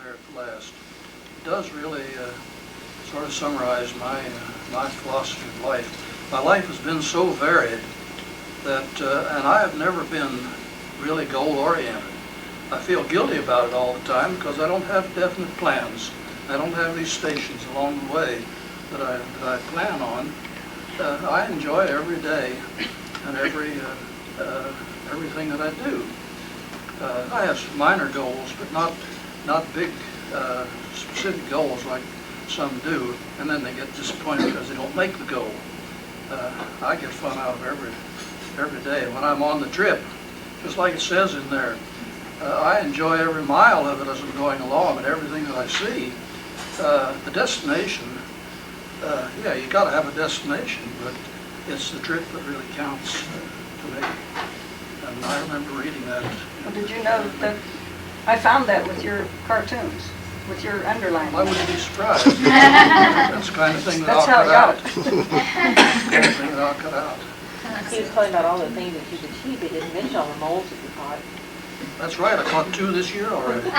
there at the last. It does really sort of summarize my philosophy of life. My life has been so varied that, and I have never been really goal-oriented. I feel guilty about it all the time because I don't have definite plans. I don't have these stations along the way that I plan on. I enjoy every day and everything that I do. I have some minor goals, but not big specific goals like some do, and then they get disappointed because they don't make the goal. I get fun out of every day. When I'm on the trip, just like it says in there, I enjoy every mile of it as I'm going along and everything that I see. The destination, yeah, you got to have a destination, but it's the trip that really counts to me. And I remember reading that. Well, did you know that I found that with your cartoons, with your underlining? I wouldn't be surprised. That's the kind of thing that I'll cut out. That's the kind of thing that I'll cut out. He was talking about all the things that you've achieved. He didn't mention all the moles that you caught. That's right. I caught 2 this year already.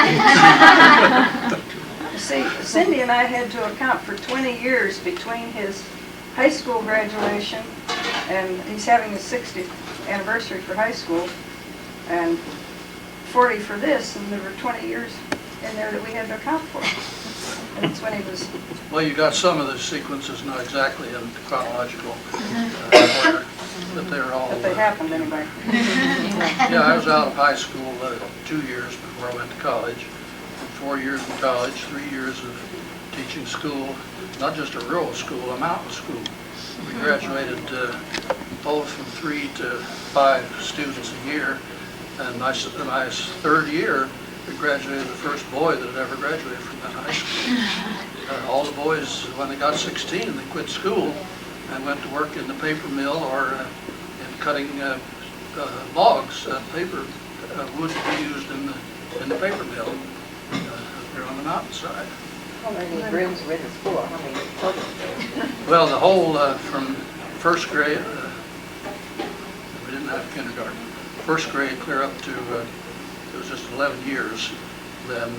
See, Cindy and I had to account for 20 years between his high school graduation, and he's having his 60th anniversary for high school, and 40 for this, and there were 20 years in there that we had to account for. And that's when he was... Well, you got some of the sequences not exactly in chronological order, but they're all... But they happened anyway. Yeah, I was out of high school 2 years before I went to college. 4 years in college, 3 years of teaching school, not just a rural school, a mountain school. We graduated both from 3 to 5 students a year, and my 3rd year, we graduated the first boy that had ever graduated from that high school. All the boys, when they got 16, they quit school and went to work in the paper mill or in cutting logs. Paper wood to be used in the paper mill. Here on the mountainside. How many rooms were in the school? How many children? Well, the whole from 1st grade, we didn't have kindergarten. 1st grade clear up to, it was just 11 years. Then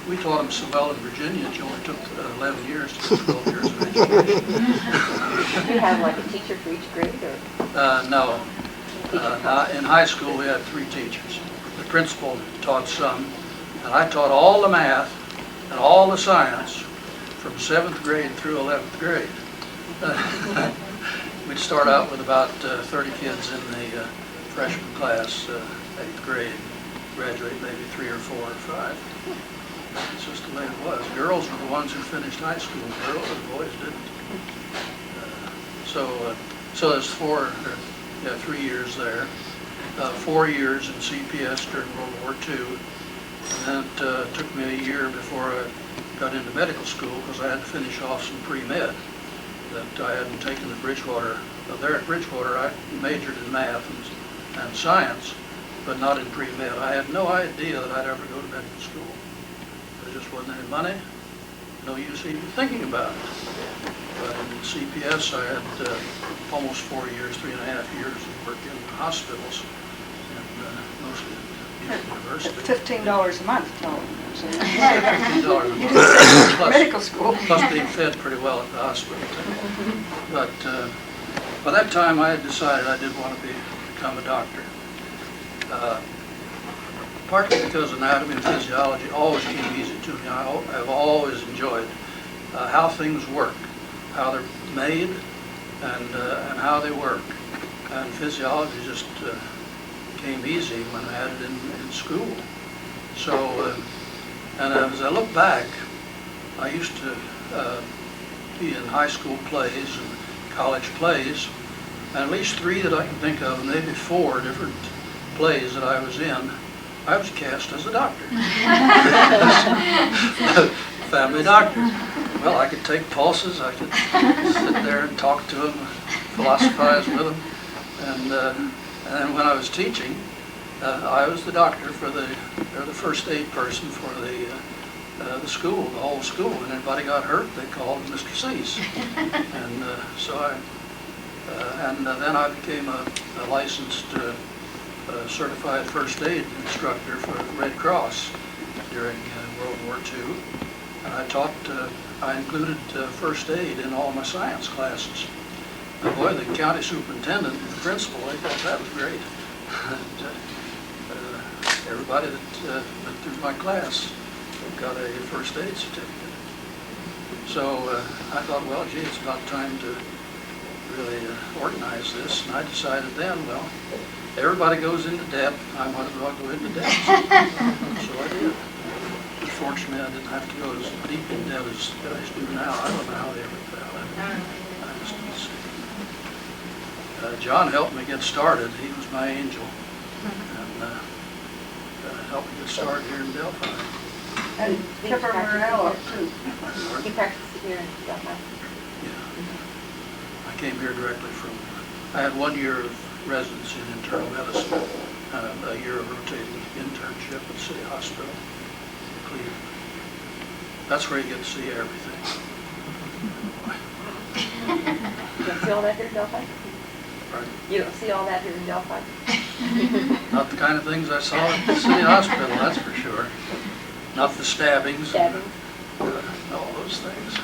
we taught them so well in Virginia, it only took 11 years to get 12 years of education. Did you have like a teacher for each grade? Or? No. In high school, we had 3 teachers. The principal taught some, and I taught all the math and all the science from 7th grade through 11th grade. We'd start out with about 30 kids in the freshman class, 8th grade, graduate maybe 3 or 4 or 5. That's just the way it was. Girls were the ones who finished high school. Girls and boys didn't. So there's 3 years there. 4 years in CPS during World War II. And it took me a year before I got into medical school because I had to finish off some pre-med that I hadn't taken at Bridgewater. There at Bridgewater, I majored in math and science, but not in pre-med. I had no idea that I'd ever go to medical school. There just wasn't any money, no use even thinking about it. But in CPS, I had almost 4 years, 3.5 years of work in hospitals, and mostly university. $15 a month, tell them. $15 a month. Plus, medical school. Plus being fed pretty well at the hospital. But by that time I had decided I did want to become a doctor. Partly because anatomy and physiology always came easy to me. I've always enjoyed how things work, how they're made, and how they work. And physiology just came easy when I had it in school. So, and as I look back, I used to be in high school plays and college plays, and at least 3 that I can think of, maybe 4 different plays that I was in, I was cast as a doctor. Family doctor. Well, I could take pulses, I could sit there and talk to them, philosophize with them, and when I was teaching, I was the doctor for the first aid person for the school, the whole school. And anybody got hurt, they called Mr. Seese. And then I became a licensed certified first aid instructor for the Red Cross during World War II. And I included first aid in all my science classes. And boy, the county superintendent and the principal, they thought that was great. Everybody that went through my class got a first aid certificate. So I thought, well, gee, it's about time to really organize this. And I decided then, well, everybody goes into debt. I might as well go into debt. So I did. Fortunately, I didn't have to go as deep in debt as guys do now. I don't know how they ever did that. I just don't see. John helped me get started. He was my angel. And helped me get started here in Delphi. And Kipper Morello, too. He practiced here in Delphi. Yeah. I came here directly from, I had 1 year of residency in internal medicine, a year of rotating internship at City Hospital in Cleveland. That's where you get to see everything. You don't see all that here in Delphi? Pardon? You don't see all that here in Delphi? Not the kind of things I saw at the City Hospital, that's for sure. Not the stabbings. Stabbings. All those things.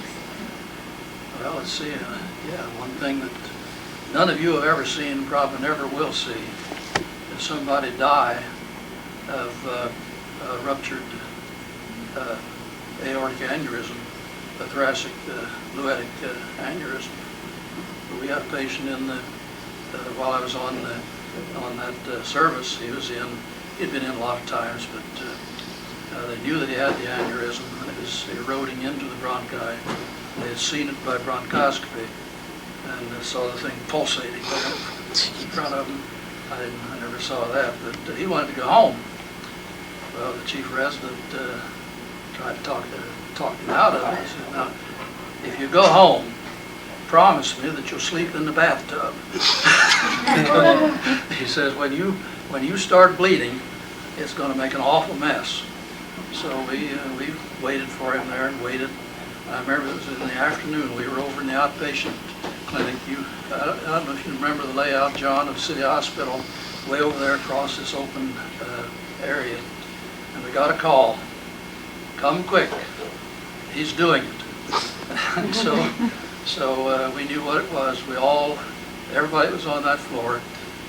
Well, let's see. Yeah, one thing that none of you have ever seen, probably never will see, is somebody die of ruptured aortic aneurysm, a thoracic luetic aneurysm. We had a patient in the while I was on that service. He'd been in a lot of times, but they knew that he had the aneurysm and it was eroding into the bronchi. They had seen it by bronchoscopy and they saw the thing pulsating in front of him. I never saw that, but he wanted to go home. Well, the chief resident tried to talk him out of it. He said, "Now, if you go home, promise me that you'll sleep in the bathtub." He says, when you start bleeding, it's going to make an awful mess. So we waited for him there and waited. I remember it was in the afternoon. We were over in the outpatient clinic. I don't know if you remember the layout, John, of City Hospital, way over there across this open area. And we got a call. Come quick. He's doing it. And so we knew what it was. Everybody was on that floor,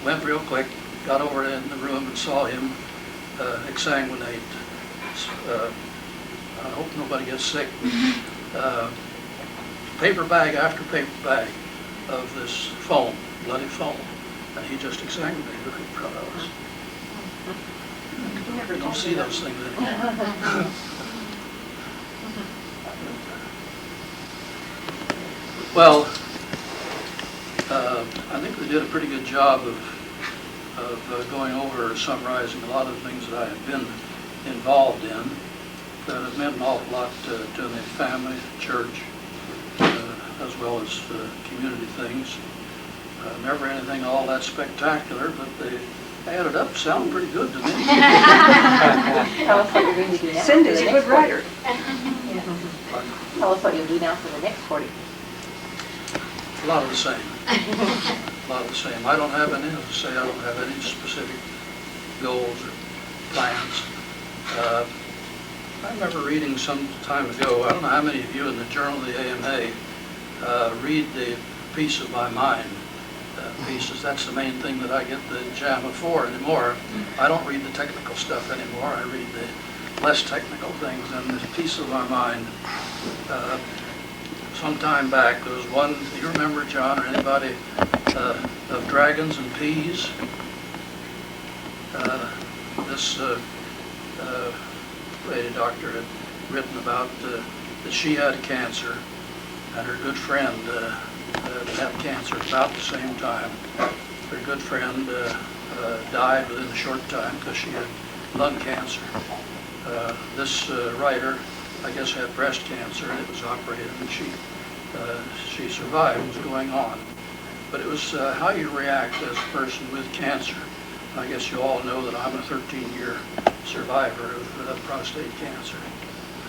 went real quick, got over in the room and saw him exsanguinate. I hope nobody gets sick. Paper bag after paper bag of this foam, bloody foam, and he just exsanguinated right in front of us. You don't see those things anymore. Well, I think we did a pretty good job of going over or summarizing a lot of the things that I have been involved in that have meant an awful lot to me, family, church, as well as community things. Never anything all that spectacular, but they added up to sound pretty good to me. Tell us what you're going to do now. Cindy's a good writer. Tell us what you'll do now for the next 40. A lot of the same. A lot of the same. I don't have any, as I say, I don't have any specific goals or plans. I remember reading some time ago, I don't know how many of you in the Journal of the AMA read the Piece of My Mind pieces. That's the main thing that I get the JAMA for anymore. I don't read the technical stuff anymore. I read the less technical things. And this Piece of My Mind, some time back, there was one, do you remember, John, or anybody, of Dragons and Peas? This lady doctor had written about that she had cancer, and her good friend had cancer about the same time. Her good friend died within a short time because she had lung cancer. This writer, I guess, had breast cancer, and it was operated, and she survived. It was going on. But it was how you react as a person with cancer. I guess you all know that I'm a 13-year survivor of prostate cancer,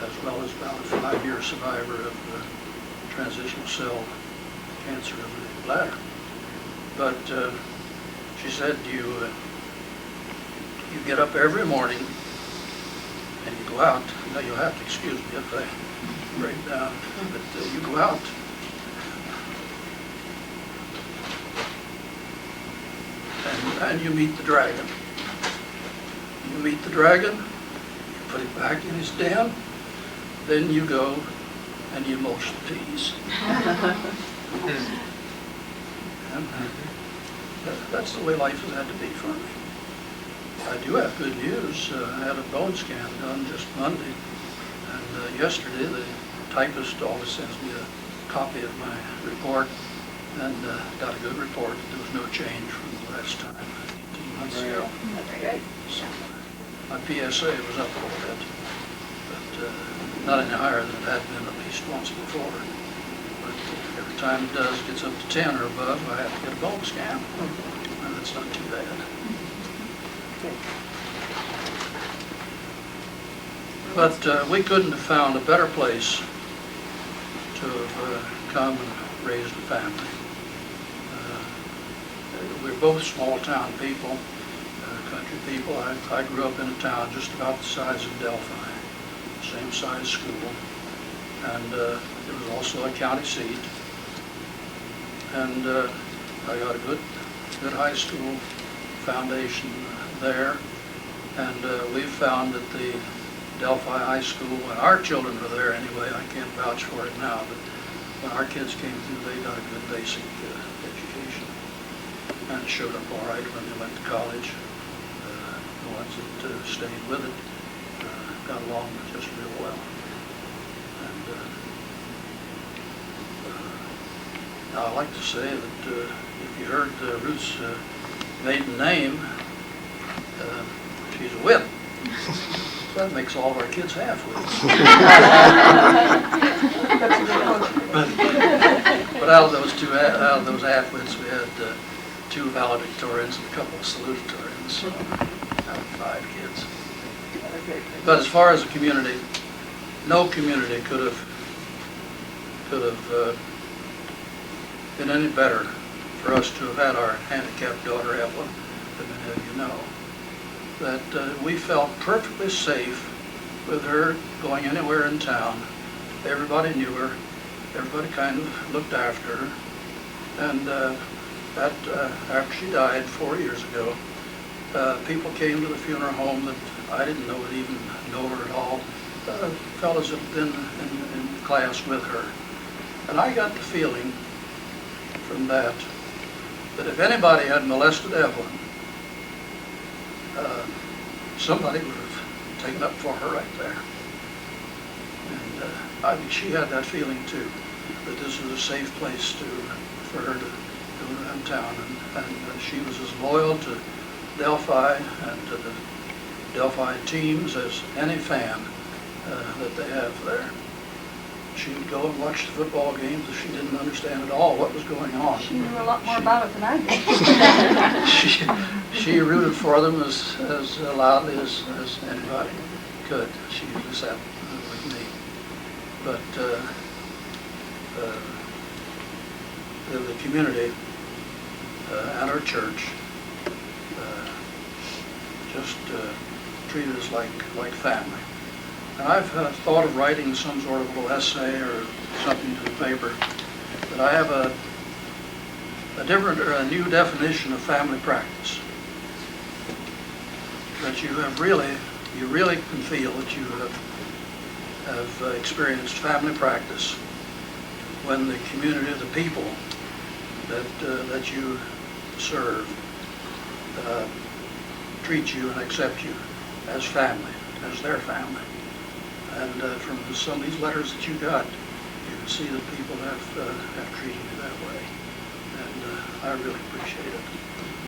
as well as about a 5-year survivor of transitional cell cancer of the bladder. But she said you get up every morning and you go go out. Now, you'll have to excuse me if I break down, but you go out. And you meet the dragon. You meet the dragon, you put him back in his den, then you go and you mulch the peas. And that's the way life has had to be for me. I do have good news. I had a bone scan done just Monday, and yesterday the typist always sends me a copy of my report, and got a good report. There was no change from the last time, 18 months ago. That's great. So my PSA was up a little bit, but not any higher than it had been at least once before. But every time it gets up to 10 or above, I have to get a bone scan, and that's not too bad. But we couldn't have found a better place to have come and raised a family. We're both small town people, country people. I grew up in a town just about the size of Delphi, same size school, and there was also a county seat. And I got a good high school foundation there, and we've found that the Delphi High School, when our children were there anyway, I can't vouch for it now, but when our kids came through, they got a good basic education, and it showed up all right when they went to college. The ones that stayed with it got along just real well. And now I like to say that if you heard Ruth's maiden name, she's a whip. So that makes all of our kids half whips. But out of those half whips, we had 2 valedictorians and a couple of salutatorians, so out of 5 kids. But as far as the community, no community could have been any better for us to have had our handicapped daughter Evelyn, than many of you know. That we felt perfectly safe with her going anywhere in town. Everybody knew her. Everybody kind of looked after her. And after she died 4 years ago, people came to the funeral home that I didn't even know her at all. Fellows that had been in class with her. And I got the feeling from that if anybody had molested Evelyn, somebody would have taken up for her right there. And I think she had that feeling too, that this was a safe place for her to go around town. And she was as loyal to Delphi and to the Delphi teams as any fan that they have there. She would go and watch the football games if she didn't understand at all what was going on. She knew a lot more about it than I did. She rooted for them as loudly as anybody could. She usually sat with me. But the community and our church just treated us like family. And I've thought of writing some sort of little essay or something to the paper, but I have a different or a new definition of family practice. That you really can feel that you have experienced family practice when the community, the people that you serve, treat you and accept you as family, as their family. And from some of these letters that you got, you can see that people have treated me that way. And I really appreciate it.